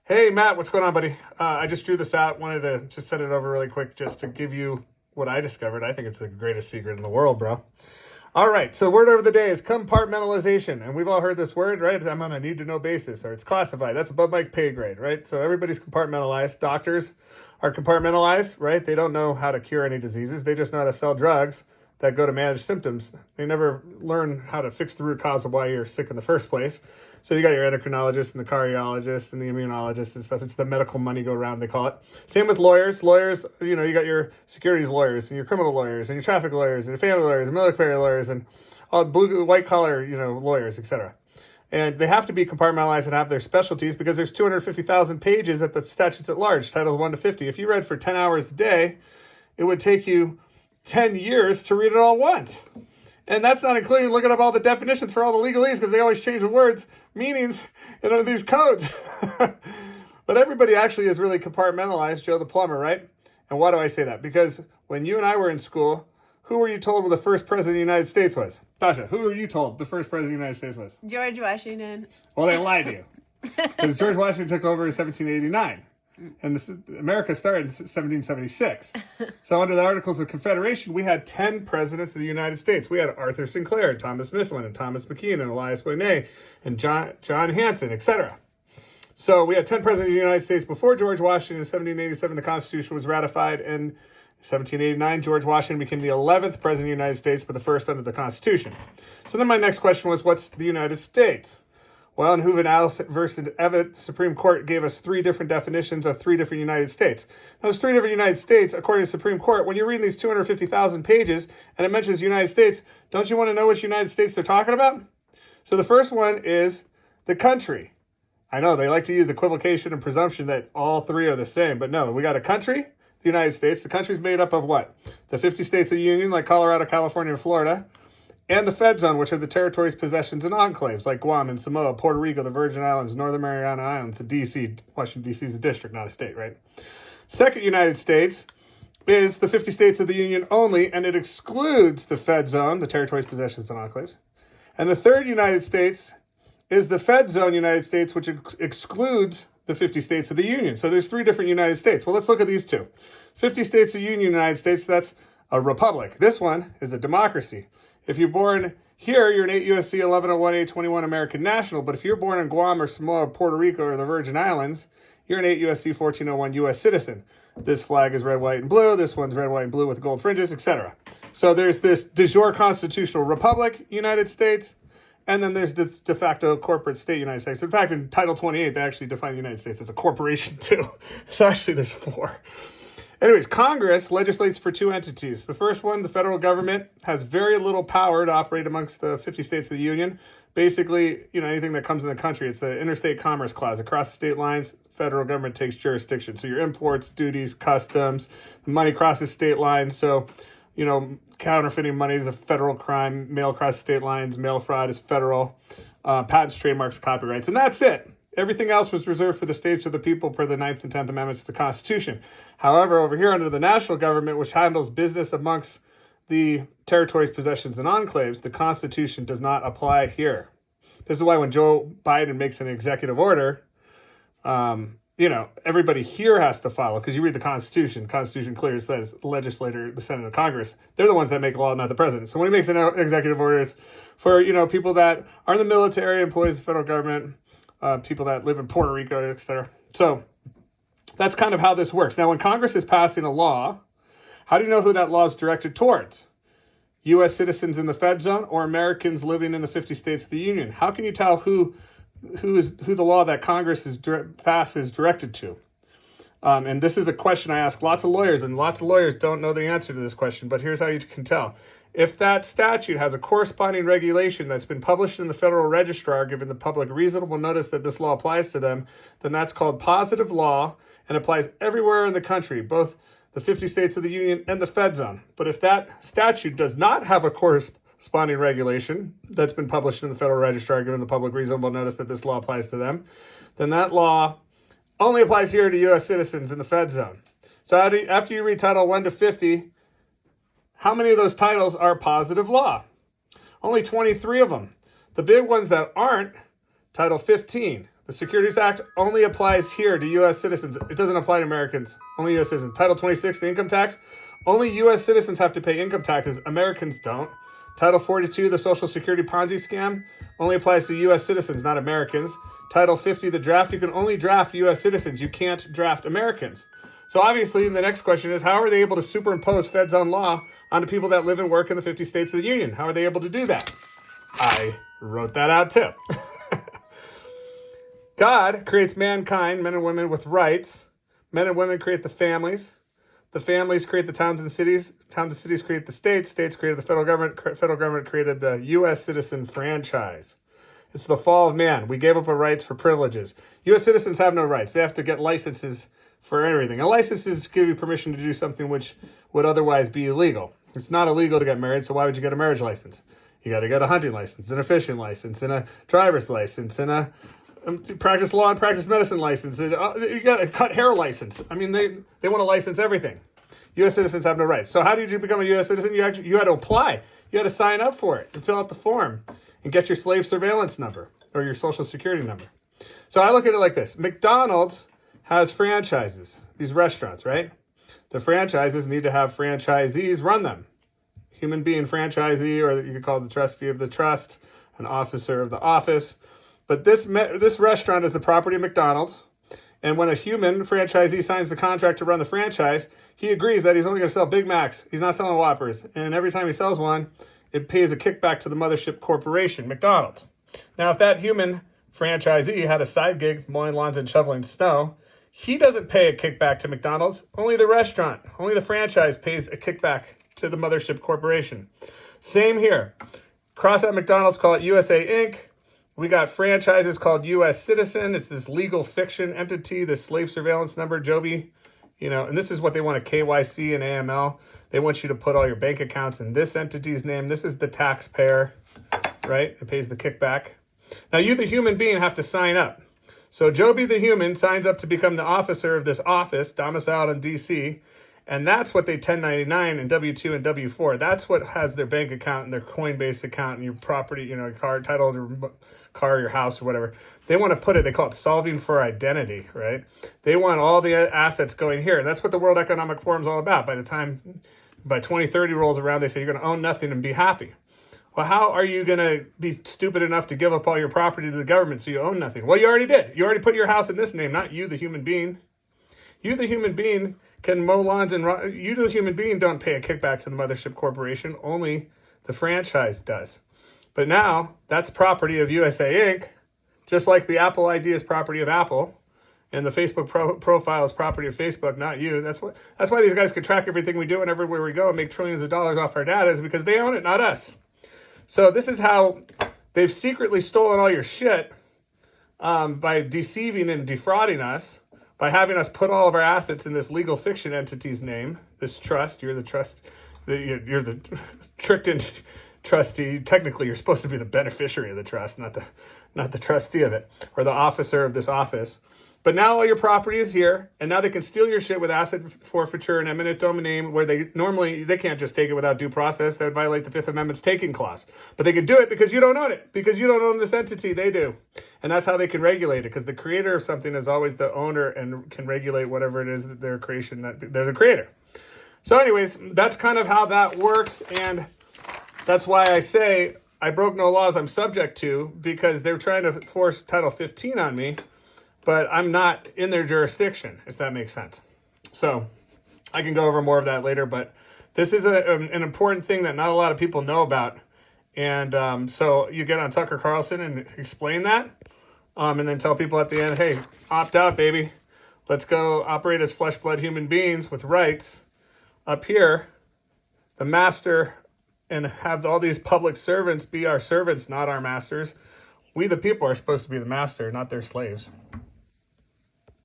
Hey, Matt, what's going on, buddy? I just drew this out. Wanted to just send it over really quick just to give you what I discovered. I think it's the greatest secret in the world, bro. All right, so word of the day is compartmentalization. And we've all heard this word, right? I'm on a need-to-know basis, or it's classified. That's above my pay grade, right? So everybody's compartmentalized. Doctors are compartmentalized, right? They don't know how to cure any diseases. They just know how to sell drugs that go to manage symptoms. They never learn how to fix the root cause of why you're sick in the first place. So you got your endocrinologist and the cardiologist and the immunologist and stuff. It's the medical money go round, they call it. Same with lawyers. Lawyers, you got your securities lawyers and your criminal lawyers and your traffic lawyers and your family lawyers and military lawyers and all blue, white collar, lawyers, etc. And they have to be compartmentalized and have their specialties because there's 250,000 pages at the statutes at large, titles 1 to 50. If you read for 10 hours a day, it would take you 10 years to read it all once. And that's not including looking up all the definitions for all the legalese because they always change the words, meanings, these codes. But everybody actually is really compartmentalized, Joe the plumber, right? And why do I say that? Because when you and I were in school, who were you told the first president of the United States was? Tasha, who were you told the first president of the United States was? George Washington. Well, they lied to you. Because George Washington took over in 1789. And America started in 1776. So under the Articles of Confederation, we had 10 presidents of the United States. We had Arthur Sinclair, and Thomas Mifflin, and Thomas McKean, and Elias Bonet, and John Hanson, etc. So we had 10 presidents of the United States before George Washington. In 1787, the Constitution was ratified. In 1789, George Washington became the 11th president of the United States, but the first under the Constitution. So then my next question was, what's the United States? Well, in Hooven versus Evatt, the Supreme Court gave us 3 different definitions of 3 different United States. Now, those 3 different United States, according to the Supreme Court, when you're reading these 250,000 pages and it mentions United States, don't you want to know which United States they're talking about? So the first one is the country. I know they like to use equivocation and presumption that all 3 are the same, but no, we got a country, the United States. The country's made up of what? The 50 states of the Union, like Colorado, California, and Florida. And the Fed Zone, which are the territories, possessions, and enclaves, like Guam and Samoa, Puerto Rico, the Virgin Islands, Northern Mariana Islands, the D.C. Washington, D.C. is a district, not a state, right? Second United States is the 50 states of the Union only, and it excludes the Fed Zone, the territories, possessions, and enclaves. And the third United States is the Fed Zone United States, which excludes the 50 states of the Union. So there's 3 different United States. Well, let's look at these 2. 50 states of the Union, United States, that's a republic. This one is a democracy. If you're born here, you're an 8 U.S.C. 1101A21 American national. But if you're born in Guam or Samoa, Puerto Rico, or the Virgin Islands, you're an 8 U.S.C. 1401 U.S. citizen. This flag is red, white, and blue. This one's red, white, and blue with gold fringes, etc. So there's this de jure constitutional republic, United States, and then there's the de facto corporate state, United States. In fact, in Title 28, they actually define the United States as a corporation, too. So actually, there's 4. Anyways, Congress legislates for 2 entities. The first one, the federal government, has very little power to operate amongst the 50 states of the Union. Basically, anything that comes in the country, it's the interstate commerce clause. Across the state lines, federal government takes jurisdiction. So your imports, duties, customs, the money crosses state lines. So, counterfeiting money is a federal crime. Mail across state lines, mail fraud is federal. Patents, trademarks, copyrights, and that's it. Everything else was reserved for the states or the people per the 9th and 10th Amendments to the Constitution. However, over here under the national government, which handles business amongst the territories, possessions, and enclaves, the Constitution does not apply here. This is why when Joe Biden makes an executive order, everybody here has to follow, because you read the Constitution. The Constitution clearly says the legislator, the Senate, and Congress, they're the ones that make law, not the president. So when he makes an executive order, it's for, people that are in the military, employees of the federal government, people that live in Puerto Rico, etc. So that's kind of how this works. Now, when Congress is passing a law, how do you know who that law is directed towards? U.S. citizens in the Fed Zone or Americans living in the 50 states of the Union? How can you tell who the law that Congress is passed is directed to? And this is a question I ask lots of lawyers, and lots of lawyers don't know the answer to this question, but here's how you can tell. If that statute has a corresponding regulation that's been published in the Federal Registrar, giving the public reasonable notice that this law applies to them, then that's called positive law and applies everywhere in the country, both the 50 states of the Union and the Fed Zone. But if that statute does not have a corresponding regulation that's been published in the Federal Registrar, giving the public reasonable notice that this law applies to them, then that law only applies here to U.S. citizens in the Fed Zone. So after you read Title 1 to 50, how many of those titles are positive law? Only 23 of them. The big ones that aren't, Title 15, The Securities Act only applies here to U.S. citizens. It doesn't apply to Americans. Only U.S. citizens. Title 26, the income tax. Only U.S. citizens have to pay income taxes. Americans don't. Title 42, the Social Security Ponzi scam, only applies to U.S. citizens, not Americans. Title 50, the draft, you can only draft U.S. citizens. You can't draft Americans. So obviously, the next question is, how are they able to superimpose Fed's own law onto people that live and work in the 50 states of the Union? How are they able to do that? I wrote that out too. God creates mankind, men and women, with rights. Men and women create the families. The families create the towns and cities. Towns and cities create the states. States created the federal government. Federal government created the U.S. citizen franchise. It's the fall of man. We gave up our rights for privileges. U.S. citizens have no rights. They have to get licenses for everything. And licenses give you permission to do something which would otherwise be illegal. It's not illegal to get married, so why would you get a marriage license? You got to get a hunting license, and a fishing license, and a driver's license, and a practice law and practice medicine license. You got a cut hair license. I mean, they want to license everything. U.S. citizens have no rights. So how did you become a U.S. citizen? You had to apply. You had to sign up for it and fill out the form and get your slave surveillance number or your social security number. So I look at it like this. McDonald's has franchises, these restaurants, right? The franchises need to have franchisees run them. Human being franchisee, or you could call it the trustee of the trust, an officer of the office. But this restaurant is the property of McDonald's. And when a human franchisee signs the contract to run the franchise, he agrees that he's only going to sell Big Macs. He's not selling Whoppers. And every time he sells one, it pays a kickback to the mothership corporation, McDonald's. Now, if that human franchisee had a side gig mowing lawns and shoveling snow, he doesn't pay a kickback to McDonald's. Only the restaurant, only the franchise pays a kickback to the mothership corporation. Same here. Cross out McDonald's, call it USA Inc. We got franchises called U.S. Citizen. It's this legal fiction entity, this slave surveillance number, Joby. And this is what they want to KYC and AML. They want you to put all your bank accounts in this entity's name. This is the taxpayer, right? It pays the kickback. Now, you, the human being, have to sign up. So Joby, the human, signs up to become the officer of this office, domiciled in D.C., and that's what they 1099 and W-2 and W-4. That's what has their bank account and their Coinbase account and your property, car, title, your car, your house, or whatever. They want to put it, they call it solving for identity, right? They want all the assets going here. And that's what the World Economic Forum is all about. By 2030 rolls around, they say you're going to own nothing and be happy. Well, how are you going to be stupid enough to give up all your property to the government so you own nothing? Well, you already did. You already put your house in this name, not you, the human being. You, the human being, can mow lawns and you, the human being, don't pay a kickback to the mothership corporation. Only the franchise does. But now that's property of USA Inc., just like the Apple ID is property of Apple, and the Facebook profile is property of Facebook, not you. That's why these guys can track everything we do and everywhere we go and make trillions of dollars off our data, is because they own it, not us. So this is how they've secretly stolen all your shit by deceiving and defrauding us. By having us put all of our assets in this legal fiction entity's name, this trust. You're the tricked in trustee. Technically, you're supposed to be the beneficiary of the trust, not the trustee of it, or the officer of this office. But now all your property is here, and now they can steal your shit with asset forfeiture and eminent domain, where they can't just take it without due process. That would violate the Fifth Amendment's taking clause. But they can do it because you don't own it, because you don't own this entity. They do. And that's how they can regulate it, because the creator of something is always the owner and can regulate whatever it is that their creation, that they're the creator. So anyways, that's kind of how that works, and that's why I say I broke no laws I'm subject to, because they're trying to force Title 15 on me, but I'm not in their jurisdiction, if that makes sense. So I can go over more of that later, but this is an important thing that not a lot of people know about. And so you get on Tucker Carlson and explain that, and then tell people at the end, hey, opt out, baby. Let's go operate as flesh, blood human beings with rights up here, the master, and have all these public servants be our servants, not our masters. We, the people, are supposed to be the master, not their slaves.